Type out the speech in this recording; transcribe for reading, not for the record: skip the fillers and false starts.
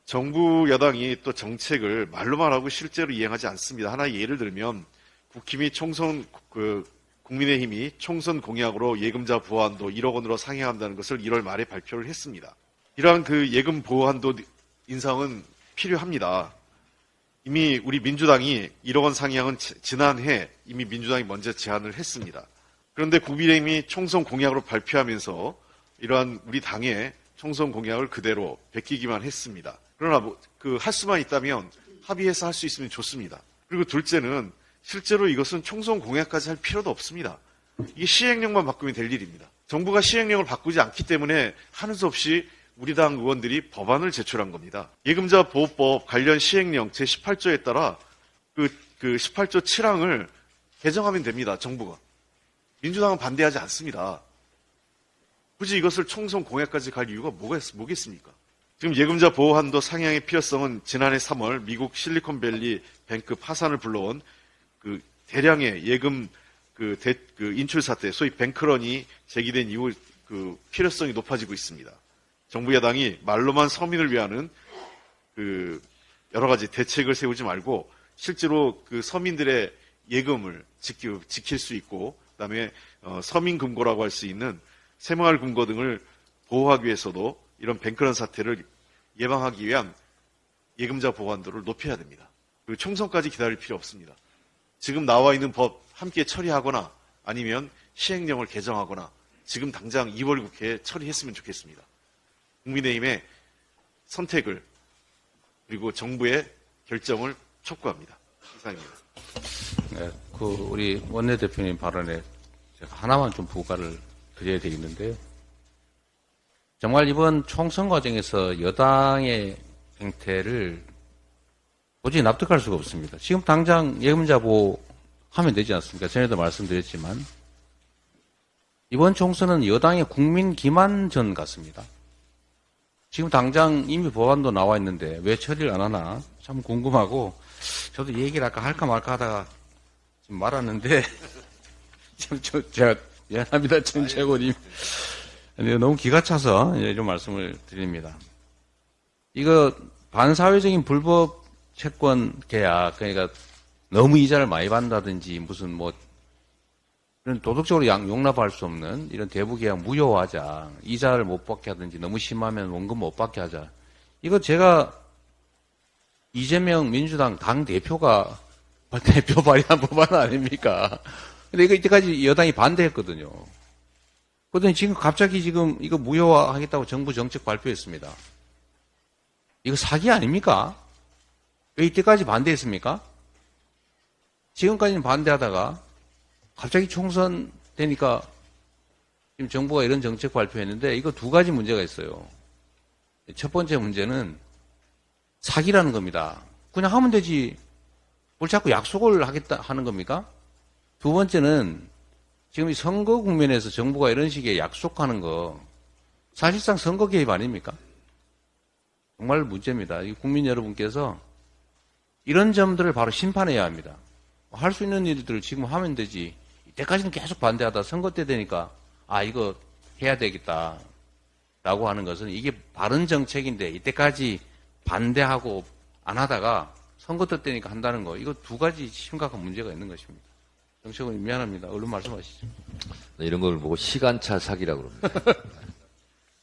정부 여당이 또 정책을 말로만 하고 실제로 이행하지 않습니다. 하나의 예를 들면 국힘이 국민의힘이 총선 공약으로 예금자 보호한도 1억 원으로 상향한다는 것을 1월 말에 발표를 했습니다. 이러한 그 예금 보호한도 인상은 필요합니다. 이미 우리 민주당이 1억 원 상향은 지난해 이미 민주당이 먼저 제안을 했습니다. 그런데 국민의힘이 총선 공약으로 발표하면서 이러한 우리 당의 총선 공약을 그대로 베끼기만 했습니다. 그러나 할 수만 있다면 합의해서 할 수 있으면 좋습니다. 그리고 둘째는 실제로 이것은 총선 공약까지 할 필요도 없습니다. 이게 시행령만 바꾸면 될 일입니다. 정부가 시행령을 바꾸지 않기 때문에 하는 수 없이 우리 당 의원들이 법안을 제출한 겁니다. 예금자 보호법 관련 시행령 제18조에 따라 그 18조 7항을 개정하면 됩니다. 정부가. 민주당은 반대하지 않습니다. 굳이 이것을 총선 공약까지 갈 이유가 뭐겠습니까? 지금 예금자 보호 한도 상향의 필요성은 지난해 3월 미국 실리콘밸리 뱅크 파산을 불러온 그 대량의 예금 인출 사태, 소위 뱅크런이 제기된 이후 그 필요성이 높아지고 있습니다. 정부 여당이 말로만 서민을 위하는 그 여러 가지 대책을 세우지 말고 실제로 그 서민들의 예금을 지킬 수 있고 그다음에 서민금고라고 할 수 있는 새마을금고 등을 보호하기 위해서도 이런 뱅크런 사태를 예방하기 위한 예금자 보호한도를 높여야 됩니다. 그리고 총선까지 기다릴 필요 없습니다. 지금 나와 있는 법 함께 처리하거나 아니면 시행령을 개정하거나 지금 당장 2월 국회에 처리했으면 좋겠습니다. 국민의힘의 선택을 그리고 정부의 결정을 촉구합니다. 이상입니다. 네, 우리 원내대표님 발언에 제가 하나만 좀 부과를 드려야 되겠는데요. 정말 이번 총선 과정에서 여당의 행태를 도저히 납득할 수가 없습니다. 지금 당장 예금자 보호하면 되지 않습니까? 전에도 말씀드렸지만 이번 총선은 여당의 국민 기만전 같습니다. 지금 당장 이미 법안도 나와 있는데 왜 처리를 안 하나 참 궁금하고 저도 얘기를 아까 할까 말까 하다가 지금 말았는데 제가 미안합니다. 전 최고님. 너무 기가 차서 좀 말씀을 드립니다. 이거 반사회적인 불법 채권 계약, 그러니까 너무 이자를 많이 받는다든지 무슨 이런 도덕적으로 용납할 수 없는 이런 대부 계약 무효화하자. 이자를 못 받게 하든지 너무 심하면 원금 못 받게 하자. 이거 제가 이재명 민주당 당 대표가 대표 발의한 법안 아닙니까? 근데 이거 이때까지 여당이 반대했거든요. 그러더니 지금 갑자기 이거 무효화하겠다고 정부 정책 발표했습니다. 이거 사기 아닙니까? 왜 이때까지 반대했습니까? 지금까지는 반대하다가 갑자기 총선 되니까 지금 정부가 이런 정책 발표했는데 이거 두 가지 문제가 있어요. 첫 번째 문제는 사기라는 겁니다. 그냥 하면 되지. 뭘 자꾸 약속을 하는 겁니까? 두 번째는 지금 이 선거 국면에서 정부가 이런 식의 약속하는 거 사실상 선거 개입 아닙니까? 정말 문제입니다. 국민 여러분께서 이런 점들을 바로 심판해야 합니다. 할 수 있는 일들을 지금 하면 되지. 이때까지는 계속 반대하다 선거 때 되니까 이거 해야 되겠다 라고 하는 것은 이게 바른 정책인데 이때까지 반대하고 안 하다가 선거 때 되니까 한다는 거 이거 두 가지 심각한 문제가 있는 것입니다. 정책원님 미안합니다. 얼른 말씀하시죠. 이런 걸 보고 시간차 사기라고 그럽니다.